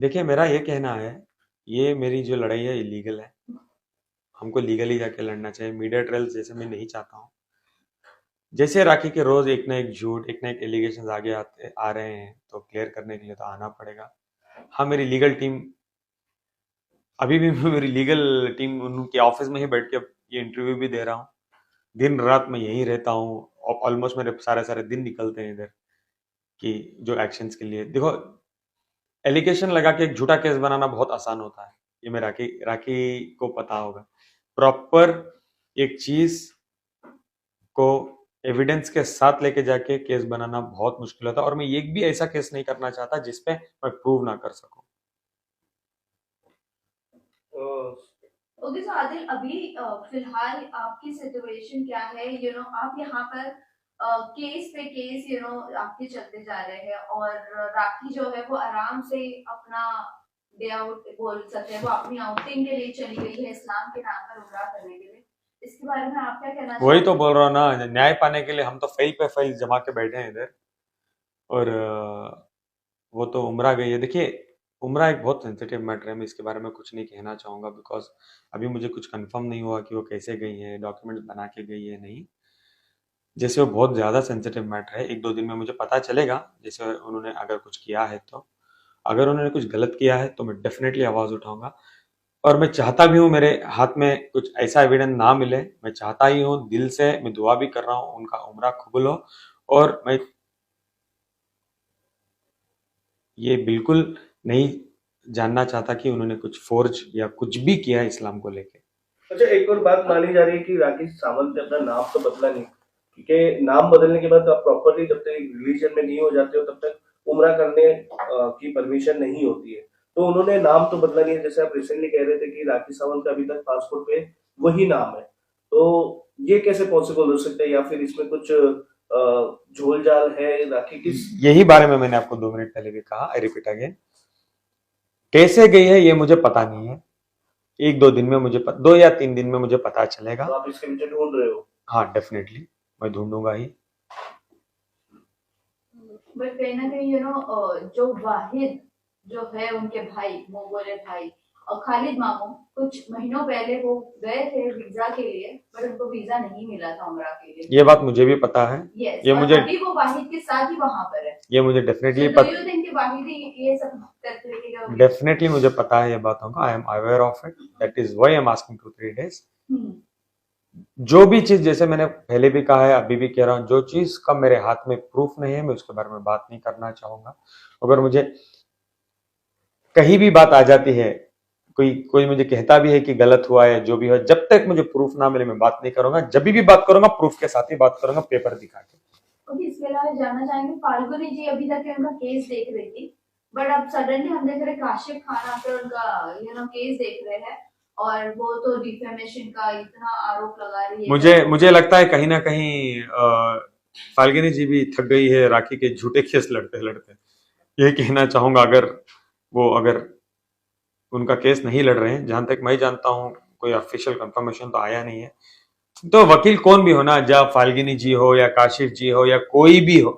देखिए, मेरा ये कहना है, ये मेरी जो लड़ाई है इलीगल है। हमको लीगली जाके लड़ना चाहिए। मीडिया ट्रायल्स जैसे मैं नहीं चाहता हूँ। जैसे राखी के रोज एक ना एक झूठ, एक ना एक एलिगेशन आगे आते आ रहे हैं, तो क्लियर करने के लिए तो आना पड़ेगा। हाँ, मेरी लीगल टीम अभी भी मैं मेरी लीगल टीम उनके ऑफिस में ही बैठ के ये इंटरव्यू भी दे रहा हूँ। दिन रात मैं यहीं रहता हूँ। ऑलमोस्ट मेरे सारे सारे दिन निकलते हैं इधर कि जो एक्शंस के लिए देखो, एलिगेशन लगा के एक झूठा केस बनाना बहुत आसान होता है। ये मैं राखी राखी को पता होगा। प्रॉपर एक चीज को एविडेंस के साथ लेके जाके केस बनाना बहुत मुश्किल होता है, और मैं एक भी ऐसा केस नहीं करना चाहता जिसपे मैं प्रूव ना कर सकूं। ओके, तो आदिल अभी फिलहाल आपकी सिचुएशन क्या है? आप यहाँ पर केस पे केस आपके चलते जा रहे हैं, और राखी जो है वो आराम से अपना डे आउट बोल सकते हैं, वो अपनी आउटिंग के लिए चली गई है इस्लाम के नाम पर उमरा करने के लिए। इसके बारे में आप क्या कहना वही तो चाहेंगे? बोल रहा हूँ ना, न्याय पाने के लिए हम तो फाइल पे फाइल जमा के बैठे हैं इधर। और वो तो उम्रा गई है। देखिए, उम्रा एक बहुत सेंसिटिव मैटर है। मैं इसके बारे में कुछ नहीं कहना चाहूंगा, बिकॉज अभी मुझे कुछ कंफर्म नहीं हुआ कि वो कैसे गई है, डॉक्यूमेंट बना के गई है नहीं। जैसे वो बहुत ज़्यादा सेंसिटिव मैटर है, एक दो दिन में मुझे पता चलेगा। जैसे उन्होंने अगर कुछ किया है तो, अगर उन्होंने कुछ गलत किया है तो मैं डेफिनेटली आवाज़ उठाऊंगा। और मैं चाहता भी हूँ मेरे हाथ में कुछ ऐसा एविडेंस ना मिले। मैं चाहता ही हूँ, दिल से मैं दुआ भी कर रहा हूँ उनका उम्रा कबूल हो। और मैं ये बिल्कुल नहीं जानना चाहता कि उन्होंने कुछ फोर्ज या कुछ भी किया है इस्लाम को लेके। अच्छा, एक और बात मानी जा रही है कि राकेश सावंत ने अपना नाम तो बदला नहीं, क्योंकि नाम बदलने के बाद आप प्रॉपरली जब तक रिलीजन में नहीं हो जाते हो तब तक उम्रा करने की परमिशन नहीं होती है। तो उन्होंने नाम तो बदला नहीं है, जैसे आप रिसेंटली कह रहे थे कि राकेश सावंत का अभी तक पासपोर्ट पे वही नाम है। तो ये कैसे पॉसिबल हो सकता है, या फिर इसमें कुछ झोल जाल है? राखी किस यही बारे में मैंने आपको 2 मिनट पहले भी कहा, आई रिपीट अगेन। कैसे गई है ये मुझे पता नहीं है। एक दो दिन में मुझे 2 या 3 दिन में मुझे पता चलेगा। तो आप इसके पीछे ढूंढ रहे हो? हाँ, डेफिनेटली मैं ढूंढूंगा ही। बट कहीं ना कहीं जो वाहिद जो है उनके भाई, वो बोले भाई और खालिद मामू, कुछ महीनों पहले वो गए थे वीजा के लिए, बट उनको वीजा नहीं मिला था उमरा के लिए। ये बात मुझे भी पता है। यस, ये और मुझे अभी वो वाहिद के साथ ही वहां पर है। ये मुझे definitely so do you think कि वाहिद ही ये सब करके होगी? डेफिनेटली मुझे पता है ये बातों का। I am aware of it, that is why I am asking 2 3 days. जो भी चीज, जैसे मैंने पहले भी कहा है, अभी भी कह रहा हूँ, जो चीज का मेरे हाथ में प्रूफ नहीं है मैं उसके बारे में बात नहीं करना चाहूंगा। अगर मुझे कहीं भी बात आ जाती है, कोई कोई मुझे कहता भी है कि गलत हुआ है, जो भी हो, जब तक मुझे प्रूफ ना मिले मैं बात नहीं करूंगा। जब भी बात करूंगा प्रूफ के साथ ही बात करूंगा, पेपर दिखा के। ओके, इसके अलावा जानना चाहेंगे, फाल्गुनी जी अभी तक उनका केस देख रही थी, बट अब सडनली हम देख रहे काशिफ खान पर उनका केस देख रहे हैं, और वो तो डिफेमेशन का इतना आरोप लगा रही है। मुझे लगता है कहीं ना कहीं फाल्गुनी जी भी थक गई है राखी के झूठे केस लड़ते लड़ते। ये कहना चाहूंगा, अगर उनका केस नहीं लड़ रहे हैं, जहां तक मैं जानता हूं कोई ऑफिशियल कंफर्मेशन तो आया नहीं है। तो वकील कौन भी हो ना, जब फाल्गुनी जी हो या काशिफ जी हो या कोई भी हो,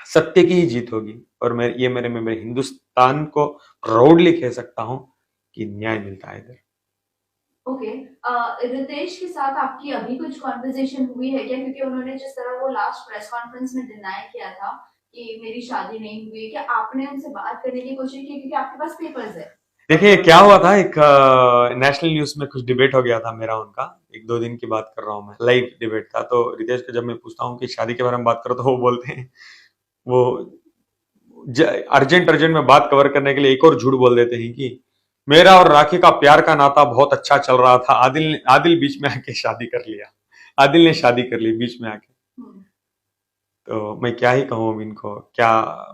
सत्य की ही जीत होगी। और मेरे हिंदुस्तान को प्राउडली कह सकता हूं कि न्याय मिलता है इधर। ओके, रितेश के साथ आपकी अभी कुछ कॉन्वर्सेशन हुई है क्या? क्योंकि उन्होंने जिस तरह वो लास्ट प्रेस कॉन्फ्रेंस में डिनाई किया था कि मेरी शादी नहीं हुई, क्या आपने उनसे बात करने की कोशिश की? क्योंकि आपके पास पेपर्स है। देखिए, क्या हुआ था, एक नेशनल न्यूज में कुछ डिबेट हो गया था मेरा उनका। एक दो दिन की बात कर रहा हूँ मैं, लाइव डिबेट था। तो रितेश को जब मैं पूछता हूँ कि शादी के बारे में बात करो, तो वो बोलते हैं, वो अर्जेंट अर्जेंट में बात कवर करने के लिए एक और झूठ बोल देते हैं कि मेरा और राखी का प्यार का नाता बहुत अच्छा चल रहा था, आदिल बीच में आके शादी कर लिया। आदिल ने शादी कर ली बीच में आके। तो मैं क्या ही कहूँ इनको, क्या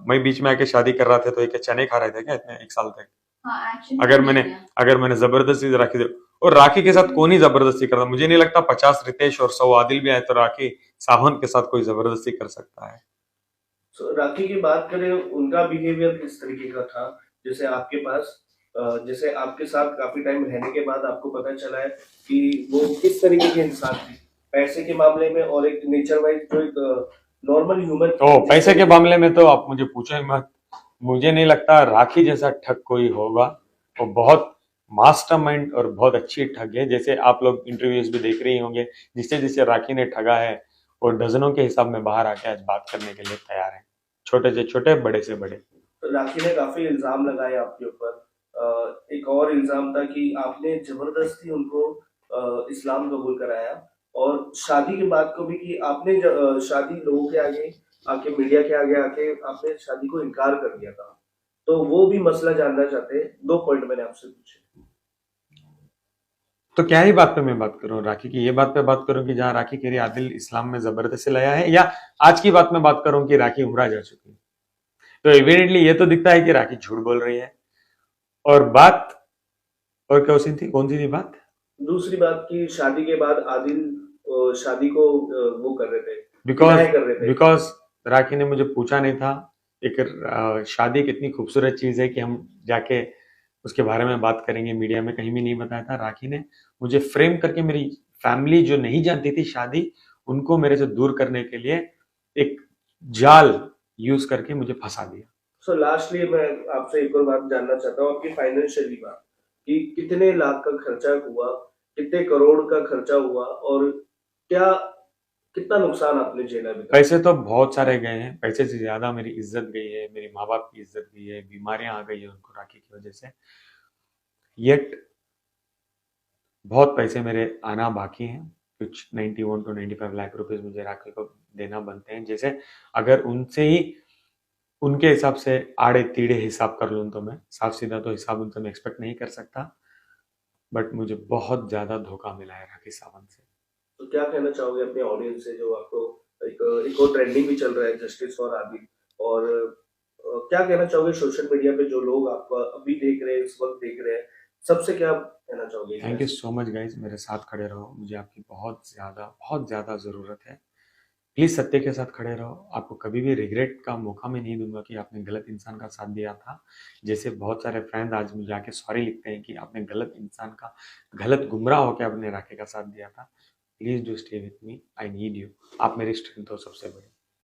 मैं बीच में आके शादी कर रहा था तो ये क्या चने खा रहे थे क्या इतने एक साल तक? हाँ, एक्चुअली अगर मैंने अगर मैंने जबरदस्ती से राखी दे, और राखी के साथ कौन ही जबरदस्ती करता? मुझे नहीं लगता 50 रितेश और 100 आदिल भी आए तो राखी सावंत के साथ कोई जबरदस्ती कर सकता है। राखी की बात करें, उनका बिहेवियर किस तरीके का था? जैसे आपके पास जैसे आपके साथ काफी टाइम रहने के बाद आपको पता चला है कि वो किस तरीके के इंसान थे पैसे के मामले में, और एक नेचर वाइज जो एक नॉर्मल ह्यूमन। तो पैसे के मामले में तो आप मुझे पूछो ही मत। मुझे नहीं लगता राखी जैसा ठग कोई होगा। वो बहुत मास्टरमाइंड और बहुत अच्छी ठग है। जैसे आप लोग इंटरव्यूज भी देख रही होंगे, जिससे जिससे राखी ने ठगा है वो डजनों के हिसाब में बाहर आके आज बात करने के लिए तैयार है, छोटे से छोटे, बड़े से बड़े। तो राखी ने काफी इल्जाम लगाए आपके ऊपर। एक और इल्जाम था कि आपने जबरदस्ती उनको इस्लाम कबूल कराया, और शादी के बाद को भी कि आपने शादी लोगों के आगे आके, मीडिया के आगे आके आपने शादी को इनकार कर दिया था। तो वो भी मसला जानना चाहते हैं। 2 पॉइंट मैंने आपसे पूछे। तो क्या ही बात पे मैं बात करूं, राखी की ये बात पे बात करूं कि जहां राखी कह रही है आदिल इस्लाम में जबरदस्ती लाया है, या आज की बात में बात करूं कि राखी उम्रा जा चुकी है? तो एविडेंटली ये तो दिखता है कि राखी झूठ बोल रही है। और बात और कौन सी थी बात? दूसरी बात की शादी के बाद आदिल शादी को वो कर रहे थे, बिकॉज डिनाई कर रहे थे। बिकॉज राखी ने मुझे पूछा नहीं था। एक शादी एक इतनी खूबसूरत चीज है कि हम जाके उसके बारे में बात करेंगे, मीडिया में कहीं भी नहीं बताया था। राखी ने मुझे फ्रेम करके, मेरी फैमिली जो नहीं जानती थी शादी, उनको मेरे से दूर करने के लिए एक जाल यूज करके मुझे फंसा दिया। सो लास्टली मैं आपसे एक और बात जानना चाहता हूँ, आपकी फाइनेंशियली बात, कि कितने लाख का खर्चा हुआ, कितने करोड़ का खर्चा हुआ, और क्या कितना नुकसान आपने झेला अभी तक? पैसे तो बहुत सारे गए हैं, पैसे से ज्यादा मेरी इज्जत गई है, मेरी माँ बाप की इज्जत गई है, बीमारियां आ गई है उनको राखी की वजह से। येट बहुत पैसे मेरे आना बाकी हैं। कुछ 91 to 95 लाख रुपए मुझे राखी को देना बनते हैं। जैसे अगर उनसे ही उनके हिसाब से आड़े तीड़े हिसाब कर लूँ तो मैं साफ सीधा तो हिसाब उनसे मैं एक्सपेक्ट नहीं कर सकता, बट मुझे बहुत ज्यादा धोखा मिला है राखी सावंत से। तो क्या कहना चाहोगे अपने ऑडियंस से, जो आपको एक और ट्रेंडिंग भी चल रहा है, जस्टिस फॉर आदिल, और क्या कहना चाहोगे सोशल मीडिया पे जो लोग आपको अभी देख रहे हैं, इस वक्त देख रहे हैं, सबसे क्या कहना चाहोगे? Thank you so much guys, मेरे साथ खड़े रहो, मुझे आपकी बहुत ज्यादा जरूरत है। प्लीज सत्य के साथ खड़े रहो। आपको कभी भी रिग्रेट का मौका मैं नहीं दूंगा कि आपने गलत इंसान का साथ दिया था। जैसे बहुत सारे फ्रेंड आज मुझे आके सॉरी लिखते हैं कि आपने गलत इंसान का, गलत गुमराह होकर आपने राखी का साथ दिया था। Please do stay with me, I need you. आप मेरी स्ट्रेंथ हो सबसे बड़ी।